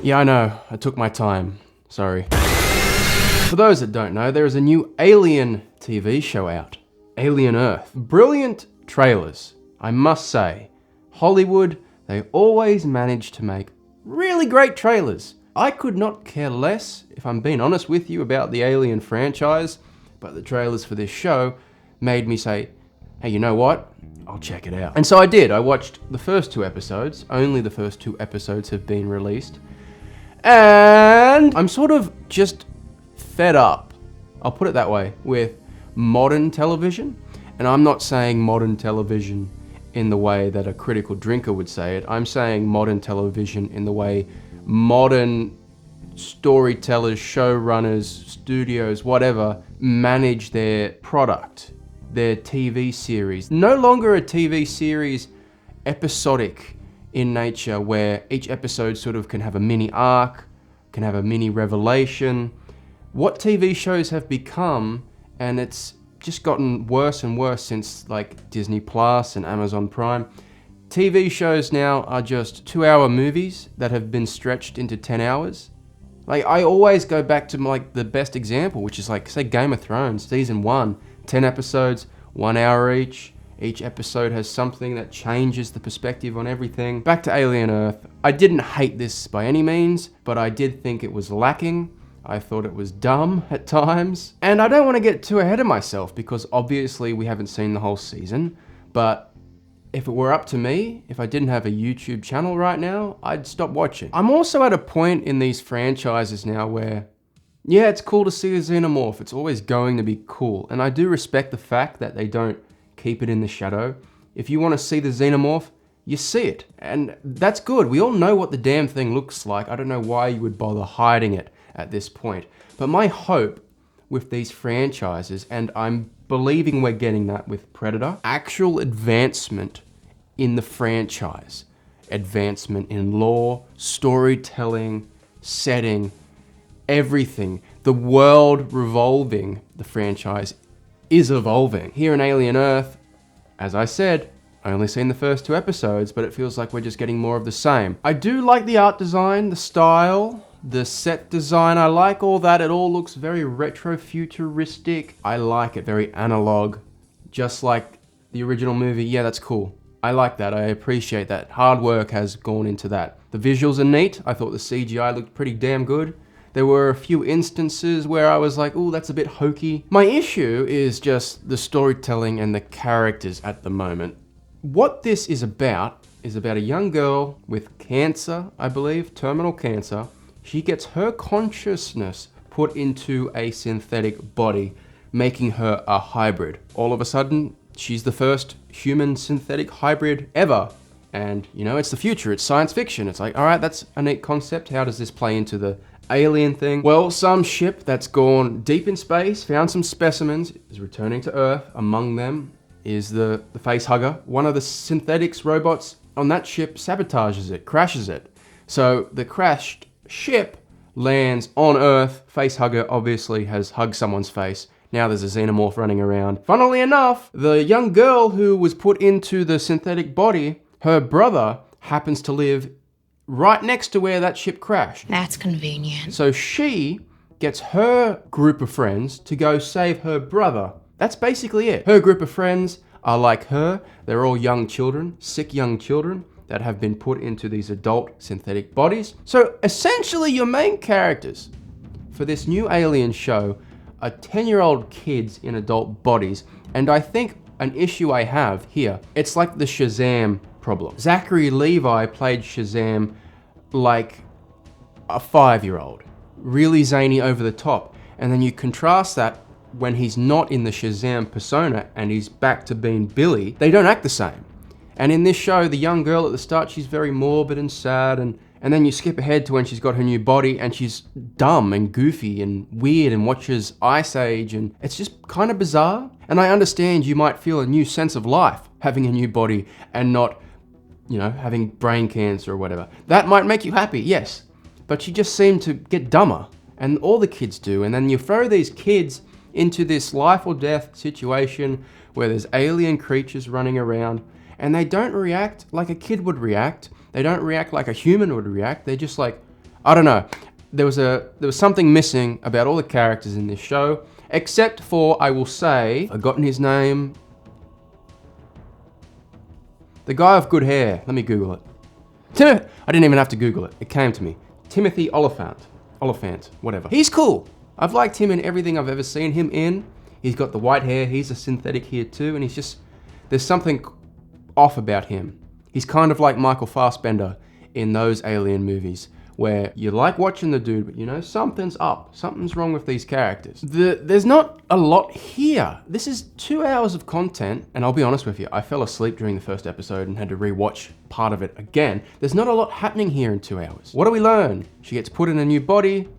Yeah, I know. I took my time. Sorry. For those that don't know, there is a new Alien TV show out. Alien Earth. Brilliant trailers, I must say. Hollywood, they always manage to make really great trailers. I could not care less, if I'm being honest with you, about the Alien franchise, but the trailers for this show made me say, hey, you know what? I'll check it out. And so I did. I watched the first 2 episodes. Only the first 2 episodes have been released. And I'm sort of just fed up, I'll put it that way, with modern television. And I'm not saying modern television in the way that a critical drinker would say it. I'm saying modern television in the way modern storytellers, showrunners, studios, whatever, manage their product, their TV series. No longer a TV series episodic in nature where each episode sort of can have a mini arc, can have a mini revelation. What TV shows have become, and it's just gotten worse and worse since like Disney Plus and Amazon Prime. TV shows now are just 2-hour movies that have been stretched into 10 hours. Like, I always go back to like the best example, which is like, say, Game of Thrones, season 1, 10 episodes, 1 hour each. Each episode has something that changes the perspective on everything. Back to Alien Earth. I didn't hate this by any means, but I did think it was lacking. I thought it was dumb at times. And I don't want to get too ahead of myself because obviously we haven't seen the whole season, but if it were up to me, if I didn't have a YouTube channel right now, I'd stop watching. I'm also at a point in these franchises now where, yeah, it's cool to see a xenomorph. It's always going to be cool. And I do respect the fact that they don't keep it in the shadow. If you want to see the xenomorph, you see it. And that's good. We all know what the damn thing looks like. I don't know why you would bother hiding it at this point. But my hope with these franchises, and I'm believing we're getting that with Predator, actual advancement in the franchise. Advancement in lore, storytelling, setting, everything. The world revolving the franchise is evolving. Here in Alien Earth, as I said, I only seen the first 2 episodes, but it feels like we're just getting more of the same. I do like the art design, the style, the set design. I like all that. It all looks very retro-futuristic. I like it, very analog, just like the original movie. Yeah, that's cool. I like that. I appreciate that. Hard work has gone into that. The visuals are neat. I thought the CGI looked pretty damn good. There were a few instances where I was like, ooh, that's a bit hokey. My issue is just the storytelling and the characters at the moment. What this is about a young girl with cancer, I believe, terminal cancer. She gets her consciousness put into a synthetic body, making her a hybrid. All of a sudden, she's the first human synthetic hybrid ever. And, you know, it's the future, it's science fiction. It's like, all right, that's a neat concept. How does this play into the alien thing? Well, some ship that's gone deep in space, found some specimens, is returning to Earth. Among them is the facehugger. One of the synthetics robots on that ship sabotages it, crashes it. So the crashed ship lands on Earth. Facehugger obviously has hugged someone's face. Now there's a xenomorph running around. Funnily enough, the young girl who was put into the synthetic body, her brother happens to live right next to where that ship crashed. That's convenient. So she gets her group of friends to go save her brother. That's basically it. Her group of friends are like her. They're all young children, sick young children that have been put into these adult synthetic bodies. So essentially your main characters for this new Alien show are 10-year-old kids in adult bodies. And I think an issue I have here, it's like the Shazam problem. Zachary Levi played Shazam like a 5-year-old, really zany, over the top. And then you contrast that when he's not in the Shazam persona and he's back to being Billy, they don't act the same. And in this show, the young girl at the start, she's very morbid and sad, and then you skip ahead to when she's got her new body and she's dumb and goofy and weird and watches Ice Age, and it's just kind of bizarre. And I understand you might feel a new sense of life having a new body and not, you know, having brain cancer or whatever. That might make you happy, yes. But she just seemed to get dumber, and all the kids do. And then you throw these kids into this life or death situation where there's alien creatures running around, and they don't react like a kid would react. They don't react like a human would react. They're just like, I don't know. There was something missing about all the characters in this show, except for, I will say, forgotten his name. The guy with good hair. Let me Google it. I didn't even have to Google it. It came to me. Timothy Olyphant, whatever. He's cool. I've liked him in everything I've ever seen him in. He's got the white hair. He's a synthetic here too, and there's something off about him. He's kind of like Michael Fassbender in those Alien movies, where you like watching the dude, but you know, something's up. Something's wrong with these characters. There's not a lot here. This is 2 hours of content, and I'll be honest with you, I fell asleep during the first episode and had to rewatch part of it again. There's not a lot happening here in 2 hours. What do we learn? She gets put in a new body.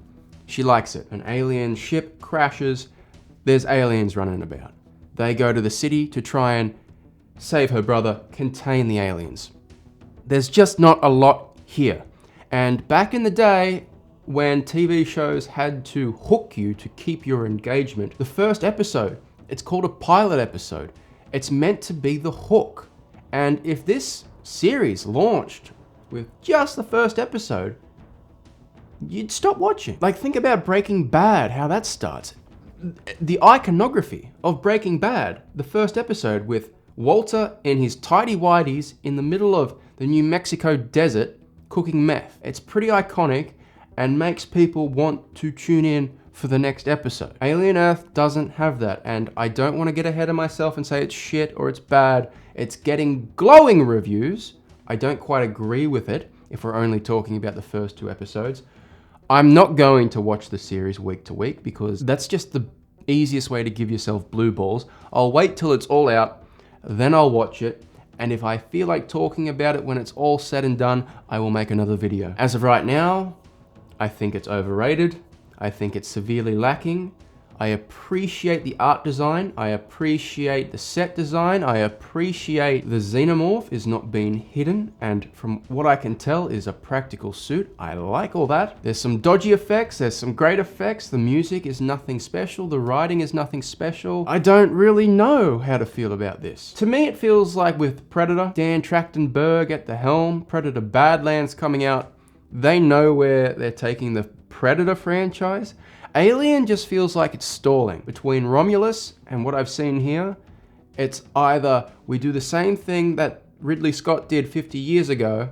She likes it. An alien ship crashes. There's aliens running about. They go to the city to try and save her brother, contain the aliens. There's just not a lot here. And back in the day, when TV shows had to hook you to keep your engagement, the first episode, it's called a pilot episode. It's meant to be the hook. And if this series launched with just the first episode, you'd stop watching. Like, think about Breaking Bad, how that starts. The iconography of Breaking Bad, the first episode with Walter in his tighty-whities in the middle of the New Mexico desert cooking meth. It's pretty iconic and makes people want to tune in for the next episode. Alien Earth doesn't have that, and I don't want to get ahead of myself and say it's shit or it's bad. It's getting glowing reviews. I don't quite agree with it if we're only talking about the first 2 episodes. I'm not going to watch the series week to week because that's just the easiest way to give yourself blue balls. I'll wait till it's all out, then I'll watch it. And if I feel like talking about it when it's all said and done, I will make another video. As of right now, I think it's overrated. I think it's severely lacking. I appreciate the art design. I appreciate the set design. I appreciate the xenomorph is not being hidden, and from what I can tell is a practical suit. I like all that. There's some dodgy effects. There's some great effects. The music is nothing special. The writing is nothing special. I don't really know how to feel about this. To me, it feels like with Predator, Dan Trachtenberg at the helm, Predator Badlands coming out, they know where they're taking the Predator franchise. Alien just feels like it's stalling. Between Romulus and what I've seen here, it's either we do the same thing that Ridley Scott did 50 years ago,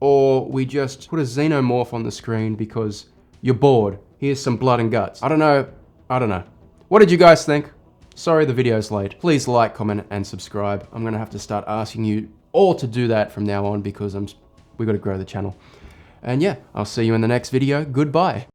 or we just put a xenomorph on the screen because you're bored. Here's some blood and guts. I don't know. What did you guys think? Sorry the video's late. Please like, comment, and subscribe. I'm gonna have to start asking you all to do that from now on because we gotta grow the channel. And yeah, I'll see you in the next video. Goodbye.